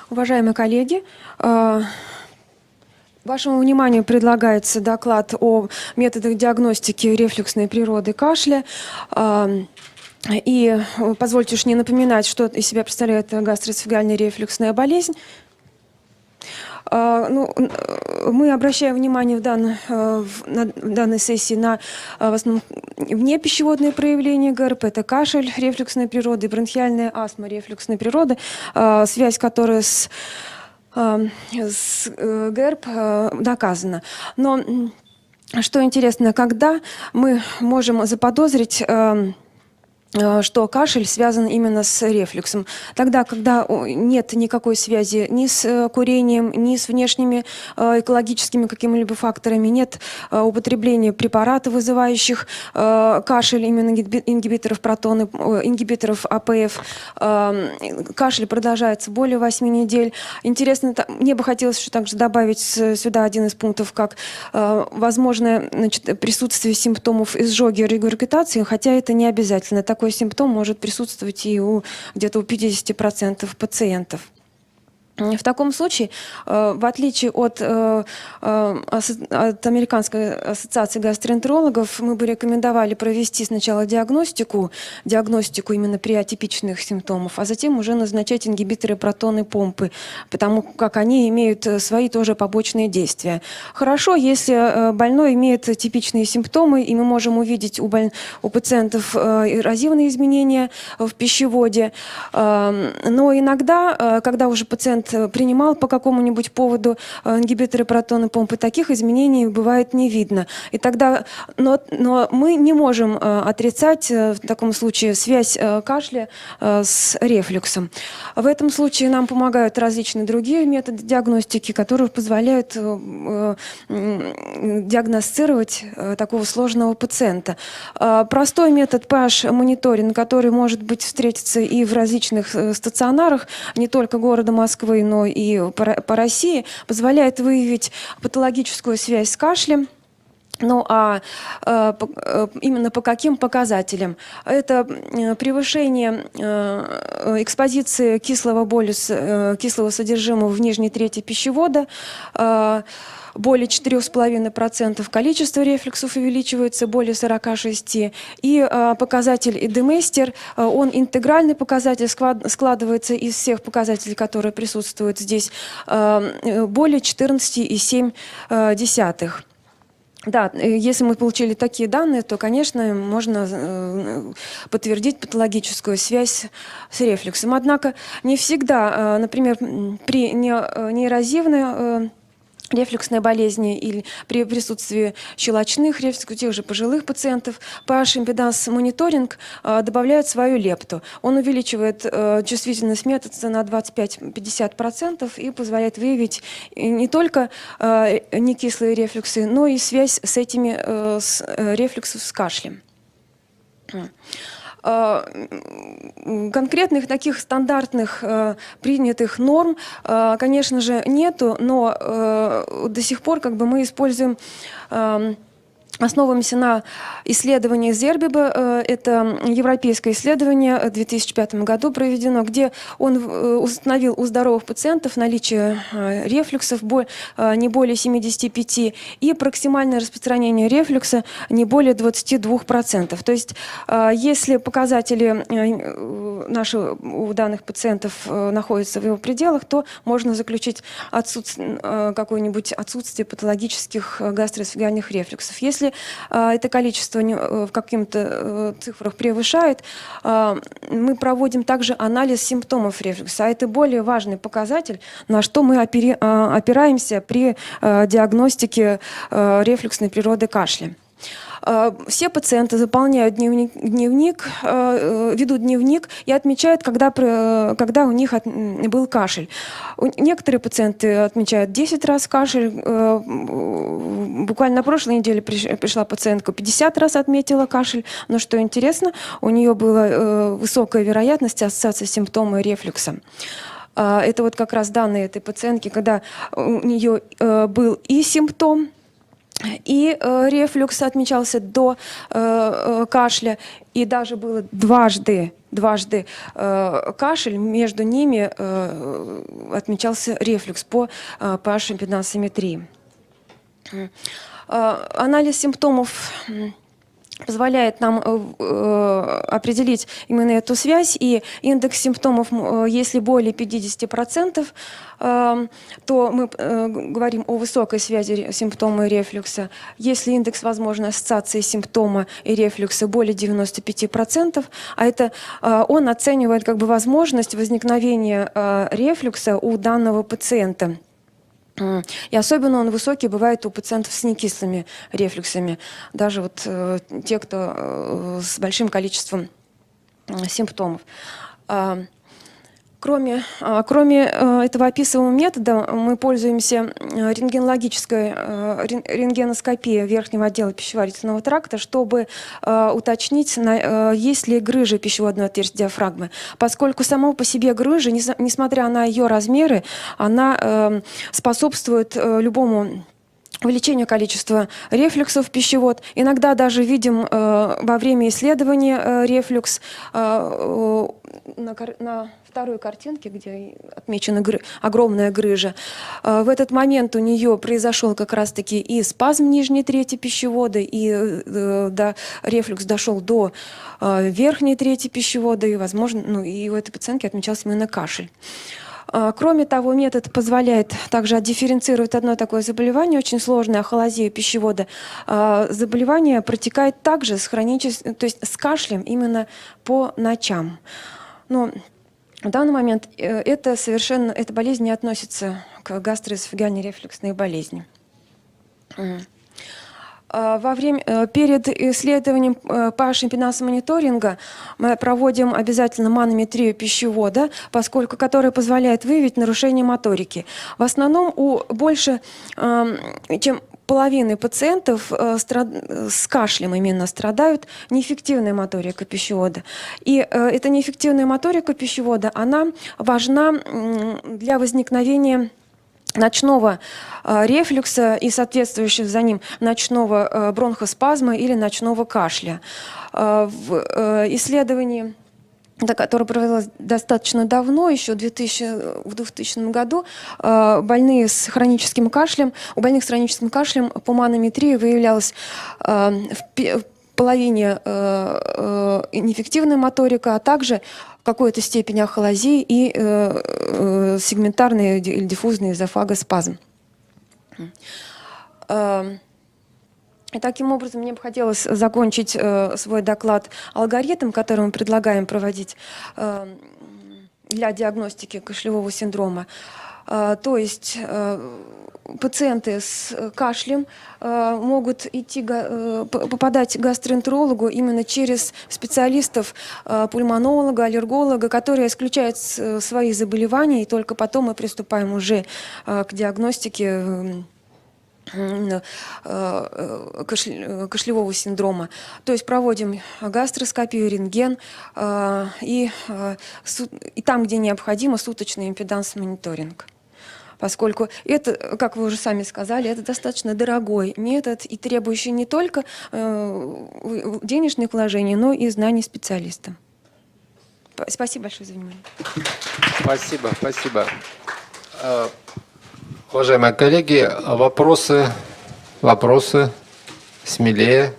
Уважаемые коллеги, вашему вниманию предлагается доклад о методах диагностики рефлюксной природы кашля. И позвольте уж не напоминать, что из себя представляет гастроэсофагеальная рефлюксная болезнь. Мы обращаем внимание на данной сессии на в основном внепищеводные проявления ГРП. Это кашель рефлюксной природы, бронхиальная астма рефлюксной природы, связь которой с ГРП доказана. Но что интересно, когда мы можем заподозрить, что кашель связан именно с рефлюксом. Тогда, когда нет никакой связи ни с курением, ни с внешними экологическими какими-либо факторами, нет употребления препаратов, вызывающих кашель, именно ингибиторов ингибиторов АПФ. Кашель продолжается более 8 недель. Интересно, мне бы хотелось еще также добавить сюда один из пунктов, как возможное присутствие симптомов изжоги и регургитации, хотя это не обязательно. Такой симптом может присутствовать и где-то у 50% пациентов. В таком случае, в отличие от Американской ассоциации гастроэнтерологов, мы бы рекомендовали провести сначала диагностику именно при атипичных симптомах, а затем уже назначать ингибиторы протонной помпы, потому как они имеют свои тоже побочные действия. Хорошо, если больной имеет типичные симптомы, и мы можем увидеть у пациентов эрозивные изменения в пищеводе, но иногда, когда уже пациент принимал по какому-нибудь поводу ингибиторы протонной помпы, таких изменений бывает не видно. И тогда, но мы не можем отрицать в таком случае связь кашля с рефлюксом. В этом случае нам помогают различные другие методы диагностики, которые позволяют диагностировать такого сложного пациента. Простой метод PH-мониторинг, который может быть встретиться и в различных стационарах, не только города Москвы, но и по России, позволяет выявить патологическую связь с кашлем. Ну а именно по каким показателям? Это превышение экспозиции кислого содержимого в нижней трети пищевода, более 4,5% количество рефлюксов увеличивается, более 46%. И показатель Эдеместер, он интегральный показатель, складывается из всех показателей, которые присутствуют здесь, более 14,7%. Да, если мы получили такие данные, то, конечно, можно подтвердить патологическую связь с рефлюксом. Однако не всегда, например, при неэрозивной рефлюксной болезни или при присутствии щелочных рефлюксов у тех же пожилых пациентов, PH-импеданс мониторинг добавляет свою лепту. Он увеличивает чувствительность метода на 25-50% и позволяет выявить не только некислые рефлюксы, но и связь с этими рефлюксов с кашлем. Конкретных таких стандартных принятых норм, конечно же, нету, но до сих пор мы используем, основываемся на исследовании Зербиба. Это европейское исследование в 2005 году проведено, где он установил у здоровых пациентов наличие рефлюксов не более 75% и проксимальное распространение рефлюкса не более 22%. То есть, если показатели у данных пациентов находятся в его пределах, то можно заключить какое-нибудь отсутствие патологических гастроэсофагеальных рефлюксов. Если это количество в каких-то цифрах превышает, мы проводим также анализ симптомов рефлюкса. А это более важный показатель, на что мы опираемся при диагностике рефлюксной природы кашля. Все пациенты заполняют ведут дневник и отмечают, когда у них был кашель. Некоторые пациенты отмечают 10 раз кашель. Буквально на прошлой неделе пришла пациентка, 50 раз отметила кашель. Но что интересно, у нее была высокая вероятность ассоциации с симптомами рефлюкса. Это как раз данные этой пациентки, когда у нее был и симптом И рефлюкс отмечался до кашля, и даже было дважды кашель, между ними отмечался рефлюкс по pH-импедансометрии. Анализ симптомов позволяет нам определить именно эту связь, и индекс симптомов, если более 50%, то мы говорим о высокой связи симптома и рефлюкса. Если индекс возможной ассоциации симптома и рефлюкса более 95%, а это он оценивает как бы возможность возникновения рефлюкса у данного пациента. И особенно он высокий бывает у пациентов с некислыми рефлюксами, даже вот те, кто с большим количеством симптомов. Кроме этого описываемого метода мы пользуемся рентгеноскопией верхнего отдела пищеварительного тракта, чтобы уточнить, есть ли грыжа пищеводного отверстия диафрагмы. Поскольку сама по себе грыжа, несмотря на ее размеры, она способствует любому увеличению количества рефлюксов в пищевод. Иногда даже видим во время исследования рефлюкс на второй картинке, где отмечена огромная грыжа. В этот момент у нее произошел как раз-таки и спазм нижней трети пищевода, и рефлюкс дошел до верхней трети пищевода, и, возможно, и у этой пациентки отмечался именно кашель. Кроме того, метод позволяет также отдифференцировать одно такое заболевание, очень сложное, ахолазию пищевода. Заболевание протекает также с то есть с кашлем именно по ночам. Но в данный момент эта болезнь не относится к гастроэзофагеальной рефлюксной болезни. Перед исследованием pH-импеданса мониторинга мы проводим обязательно манометрию пищевода, которая позволяет выявить нарушение моторики. В основном у больше чем половины пациентов с кашлем именно страдают неэффективная моторика пищевода. И эта неэффективная моторика пищевода, она важна для возникновения ночного рефлюкса и соответствующего за ним ночного бронхоспазма или ночного кашля. В исследовании, которое проводилось достаточно давно, еще в 2000 году, у больных с хроническим кашлем по манометрии выявлялась в половине неэффективная моторика, а также в какой-то степени ахолазии и сегментарный или диффузный эзофагоспазм. И таким образом мне бы хотелось закончить свой доклад алгоритм, который мы предлагаем проводить для диагностики кашлевого синдрома. То есть пациенты с кашлем могут попадать к гастроэнтерологу именно через специалистов, пульмонолога, аллерголога, которые исключают свои заболевания, и только потом мы приступаем уже к диагностике кашлевого синдрома. То есть проводим гастроскопию, рентген и там, где необходимо, суточный импеданс-мониторинг. Поскольку это, как вы уже сами сказали, это достаточно дорогой метод и требующий не только денежных вложений, но и знаний специалиста. Спасибо большое за внимание. Спасибо, спасибо. Уважаемые коллеги, вопросы, смелее.